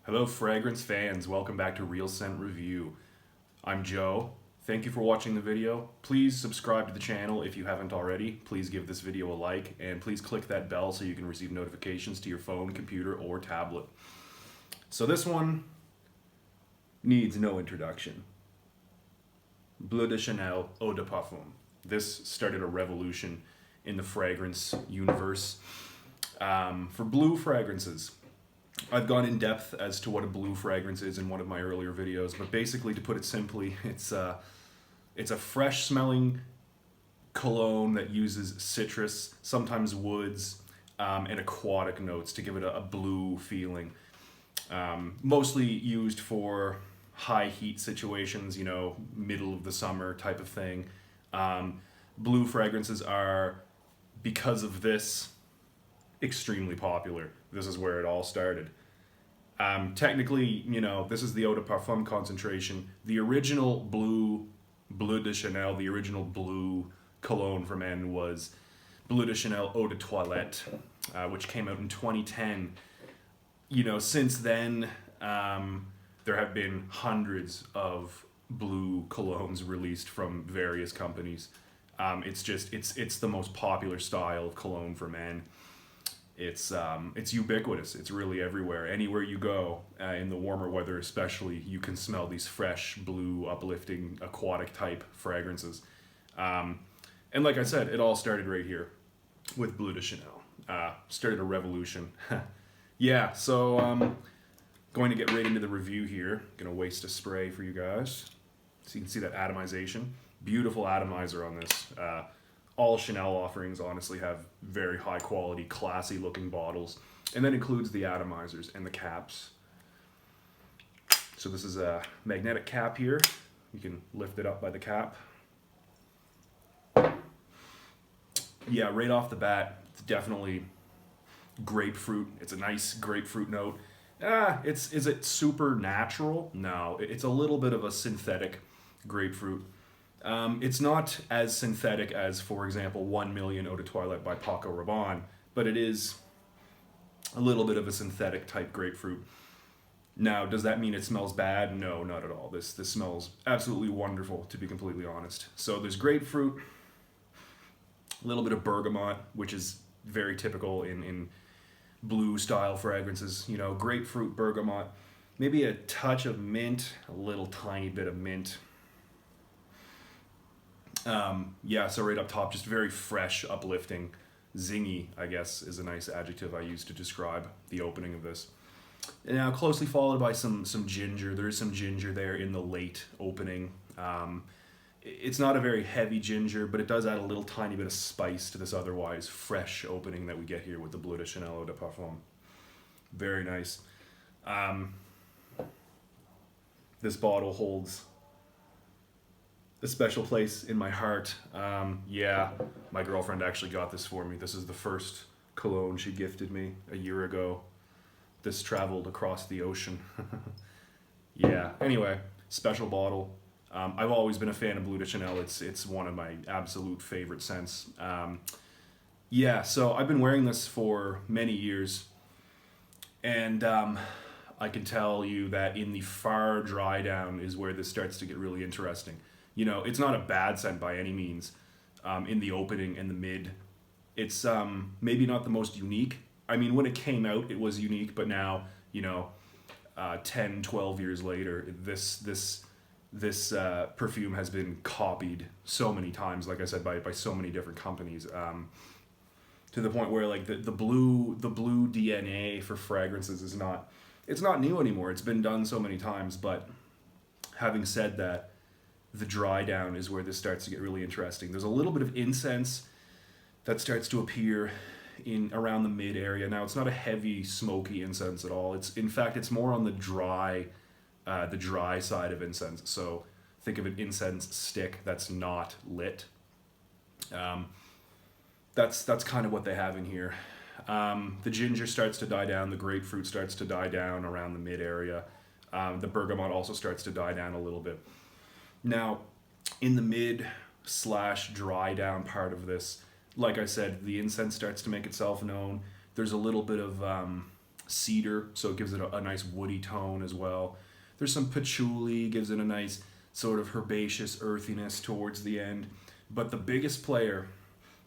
Hello fragrance fans, welcome back to Real Scent Review. I'm Joe. Thank you for watching the video. Please subscribe to the channel if you haven't already. Please give this video a like and please click that bell so you can receive notifications to your phone, computer, or tablet. So this one needs no introduction. Bleu de Chanel Eau de Parfum. This started a revolution in the fragrance universe for blue fragrances. I've gone in depth as to what a blue fragrance is in one of my earlier videos, but basically, to put it simply, it's a fresh smelling cologne that uses citrus, sometimes woods, and aquatic notes to give it a blue feeling. Mostly used for high heat situations, you know, middle of the summer type of thing. Blue fragrances are, because of this, extremely popular. This is where it all started. Technically, you know, this is the Eau de Parfum concentration. The original Bleu de Chanel, the original blue cologne for men was Bleu de Chanel Eau de Toilette, which came out in 2010. You know, since then, there have been hundreds of blue colognes released from various companies. It's the most popular style of cologne for men. It's ubiquitous. It's really everywhere. Anywhere you go, in the warmer weather especially, you can smell these fresh, blue, uplifting, aquatic type fragrances. And like I said, it all started right here with Bleu de Chanel. Started a revolution. Yeah, so going to get right into the review here. Gonna waste a spray for you guys. So you can see that atomization. Beautiful atomizer on this. All Chanel offerings honestly have very high quality, classy looking bottles. And that includes the atomizers and the caps. So this is a magnetic cap here. You can lift it up by the cap. Yeah, right off the bat, it's definitely grapefruit. It's a nice grapefruit note. Is it super natural? No, it's a little bit of a synthetic grapefruit. It's not as synthetic as, for example, 1 Million Eau de Toilette by Paco Rabanne, but it is a little bit of a synthetic type grapefruit. Now, does that mean it smells bad? No, not at all. This smells absolutely wonderful, to be completely honest. So there's grapefruit, a little bit of bergamot, which is very typical in blue style fragrances. You know, grapefruit, bergamot, maybe a touch of mint, a little tiny bit of mint. Yeah, so right up top, just very fresh, uplifting, zingy, I guess, is a nice adjective I use to describe the opening of this. And now closely followed by some ginger. There is some ginger there in the late opening. It's not a very heavy ginger, but it does add a little tiny bit of spice to this otherwise fresh opening that we get here with the Bleu de Chanel Eau de Parfum. Very nice. This bottle holds a special place in my heart. Yeah, my girlfriend actually got this for me. This is the first cologne she gifted me a year ago. This traveled across the ocean. Yeah, anyway, special bottle. I've always been a fan of Bleu de Chanel. It's one of my absolute favorite scents. Yeah, so I've been wearing this for many years, and I can tell you that in the far dry down is where this starts to get really interesting. You know, it's not a bad scent by any means. In the opening and the mid, it's maybe not the most unique. I mean, when it came out, it was unique, but now, you know, 10, 12 years later, this perfume has been copied so many times, like I said, by so many different companies, to the point where like the blue DNA for fragrances is not new anymore. It's been done so many times. But having said that, the dry down is where this starts to get really interesting. There's a little bit of incense that starts to appear in around the mid area. Now, it's not a heavy smoky incense at all. It's more on the dry side of incense. So think of an incense stick that's not lit. That's kind of what they have in here. The ginger starts to die down. The grapefruit starts to die down around the mid area. The bergamot also starts to die down a little bit. Now, in the mid/dry down part of this, like I said, the incense starts to make itself known. There's a little bit of cedar, so it gives it a nice woody tone as well. There's some patchouli, gives it a nice sort of herbaceous earthiness towards the end. But the biggest player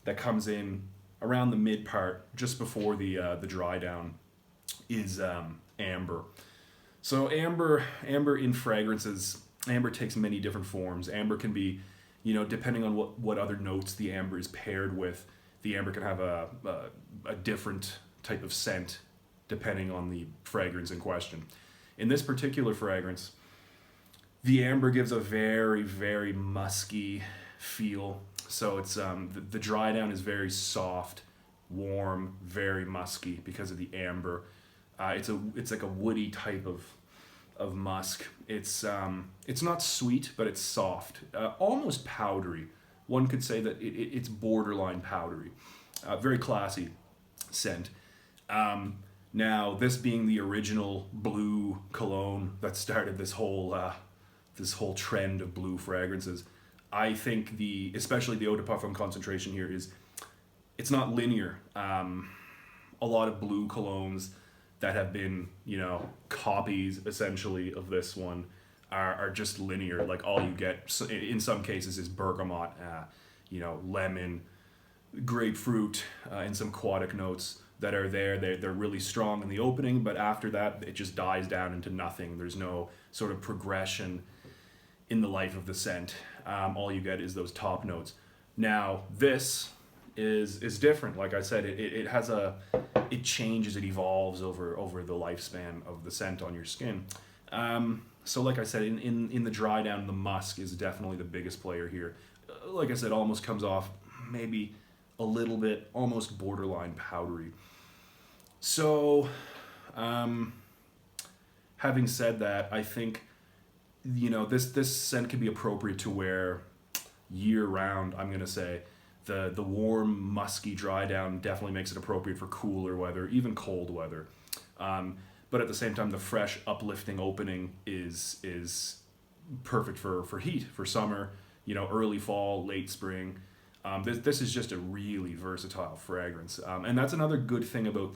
that comes in around the mid part, just before the dry down, is amber. So amber in fragrances, amber takes many different forms. Amber can be, depending on what other notes the amber is paired with, the amber can have a different type of scent depending on the fragrance in question. In this particular fragrance, the amber gives a very, very musky feel. So it's the dry down is very soft, warm, very musky because of the amber. It's like a woody type of musk. It's not sweet, but it's soft, almost powdery. One could say that it's borderline powdery. Very classy scent. Now, this being the original Bleu cologne that started this whole trend of Bleu fragrances, I think especially the eau de parfum concentration here it's not linear. A lot of Bleu colognes that have been, copies essentially of this one are just linear. Like all you get in some cases is bergamot, lemon, grapefruit, and some aquatic notes that are there. They're really strong in the opening, but after that it just dies down into nothing. There's no sort of progression in the life of the scent. All you get is those top notes. Now this is different. Like I said, it changes, it evolves over the lifespan of the scent on your skin. So like I said, in the dry down, the musk is definitely the biggest player here. Like I said, almost comes off maybe a little bit, almost borderline powdery. So, having said that, I think, this scent can be appropriate to wear year round. I'm gonna say the warm, musky dry down definitely makes it appropriate for cooler weather, even cold weather. But at the same time, the fresh, uplifting opening is perfect for heat, for summer, early fall, late spring. This is just a really versatile fragrance. And that's another good thing about,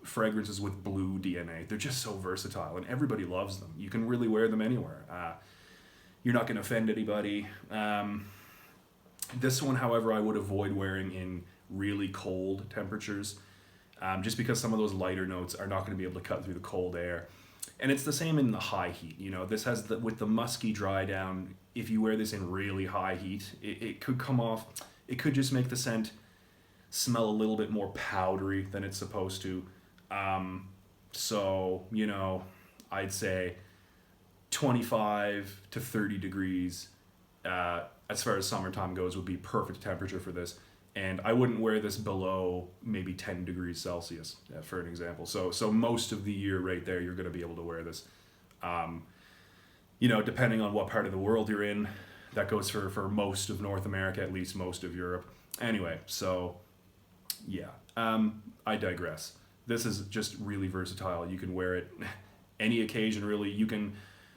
fragrances with Bleu DNA. They're just so versatile and everybody loves them. You can really wear them anywhere. You're not going to offend anybody. This one, however, I would avoid wearing in really cold temperatures, just because some of those lighter notes are not going to be able to cut through the cold air. And it's the same in the high heat. This has with the musky dry down, if you wear this in really high heat, it could come off, it could just make the scent smell a little bit more powdery than it's supposed to. So, I'd say 25 to 30 degrees, as far as summertime goes, would be perfect temperature for this. And I wouldn't wear this below maybe 10 degrees Celsius, for an example. So most of the year right there, you're going to be able to wear this. Depending on what part of the world you're in, that goes for most of North America, at least most of Europe. Anyway, so yeah, I digress. This is just really versatile. You can wear it any occasion, really.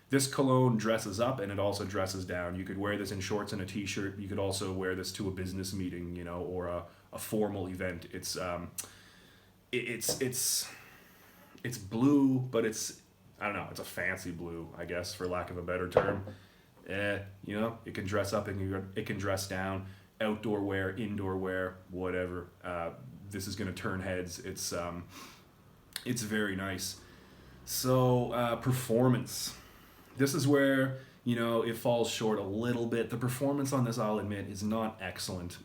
This cologne dresses up and it also dresses down. You could wear this in shorts and a t-shirt. You could also wear this to a business meeting, or a formal event. It's blue, but I don't know, it's a fancy blue, I guess, for lack of a better term. It can dress up and it can dress down. Outdoor wear, indoor wear, whatever. This is going to turn heads. It's very nice. So, performance. This is where, it falls short a little bit. The performance on this, I'll admit, is not excellent.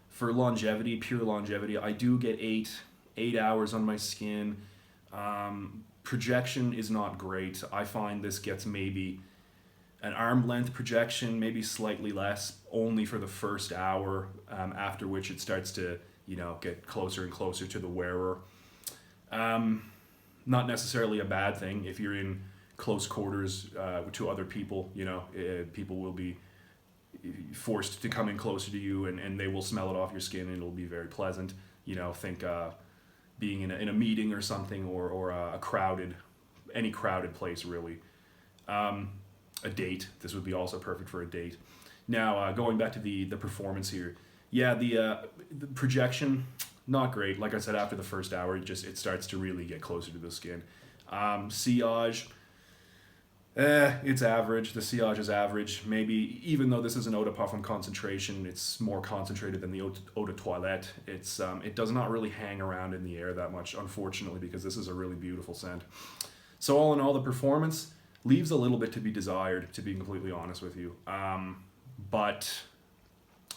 For longevity, pure longevity, I do get 8 hours on my skin. Projection is not great. I find this gets maybe an arm length projection, maybe slightly less, only for the first hour, after which it starts to, get closer and closer to the wearer. Not necessarily a bad thing if you're in close quarters to other people. People will be forced to come in closer to you, and they will smell it off your skin, and it'll be very pleasant. Think being in a meeting or something, or any crowded place, really. A date. This would be also perfect for a date. Now, going back to the performance here. Yeah, the projection, not great. Like I said, after the first hour, it starts to really get closer to the skin. Sillage, it's average. The sillage is average. Maybe, even though this is an eau de parfum concentration, it's more concentrated than the eau de toilette. It does not really hang around in the air that much, unfortunately, because this is a really beautiful scent. So all in all, the performance leaves a little bit to be desired, to be completely honest with you. But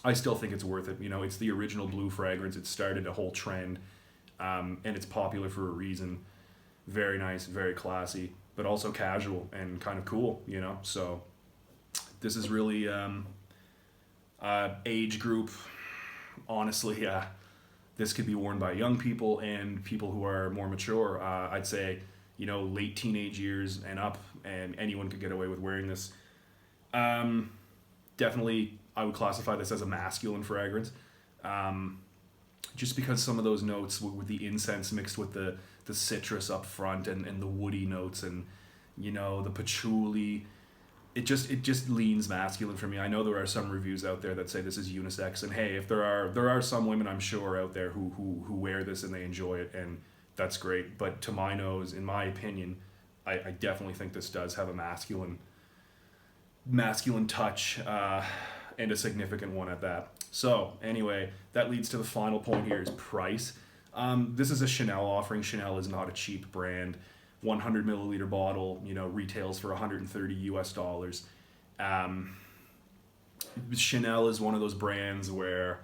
I still think it's worth it. You know, it's the original Bleu fragrance. It started a whole trend, and it's popular for a reason. Very nice, very classy, but also casual and kind of cool, you know? So this is really age group. Honestly, this could be worn by young people and people who are more mature. I'd say, you know, late teenage years and up, and anyone could get away with wearing this. Definitely, I would classify this as a masculine fragrance. Just because some of those notes with the incense mixed with the citrus up front and the woody notes and, you know, the patchouli, it just leans masculine for me. I know there are some reviews out there that say this is unisex, and hey, if there are some women, I'm sure, out there who wear this and they enjoy it, and that's great. But to my nose, in my opinion, I definitely think this does have a masculine touch, and a significant one at that. So anyway, that leads to the final point here, is price. This is a Chanel offering. Chanel is not a cheap brand. 100 milliliter bottle, you know, retails for $130 US. Chanel is one of those brands where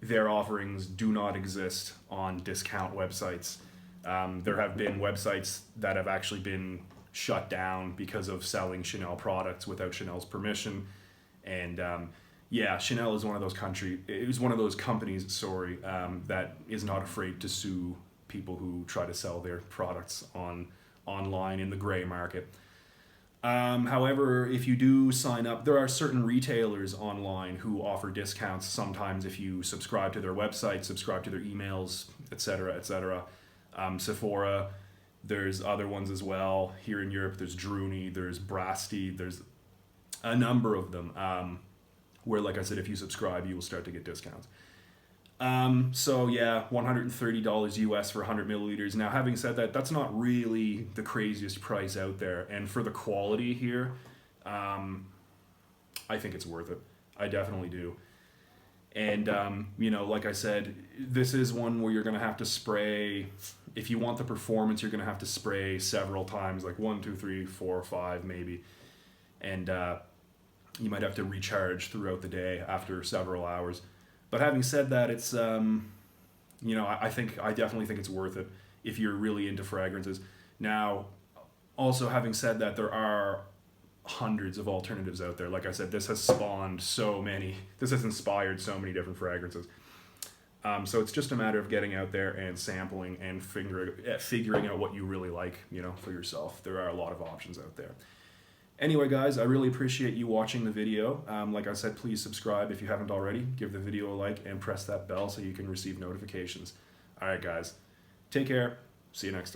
their offerings do not exist on discount websites. There have been websites that have actually been shut down because of selling Chanel products without Chanel's permission. And yeah, Chanel is one of those companies, that is not afraid to sue people who try to sell their products online in the gray market. However, if you do sign up, there are certain retailers online who offer discounts sometimes if you subscribe to their website, subscribe to their emails, etc., etc. Sephora, there's other ones as well. Here in Europe, there's Druni, there's Brasti, there's a number of them, where, like I said, if you subscribe, you will start to get discounts. So yeah, $130 US for 100 milliliters. Now, having said that, that's not really the craziest price out there. And for the quality here, I think it's worth it. I definitely do. And, you know, like I said, this is one where you're going to have to spray. If you want the performance, you're going to have to spray several times, like 1, 2, 3, 4, 5, maybe. And, you might have to recharge throughout the day after several hours. But having said that, it's, you know, I definitely think it's worth it if you're really into fragrances. Now, also having said that, there are hundreds of alternatives out there. Like I said, this has inspired so many different fragrances. So it's just a matter of getting out there and sampling and figuring out what you really like, you know, for yourself. There are a lot of options out there. Anyway, guys, I really appreciate you watching the video. Like I said, please subscribe if you haven't already. Give the video a like and press that bell so you can receive notifications. All right, guys. Take care. See you next time.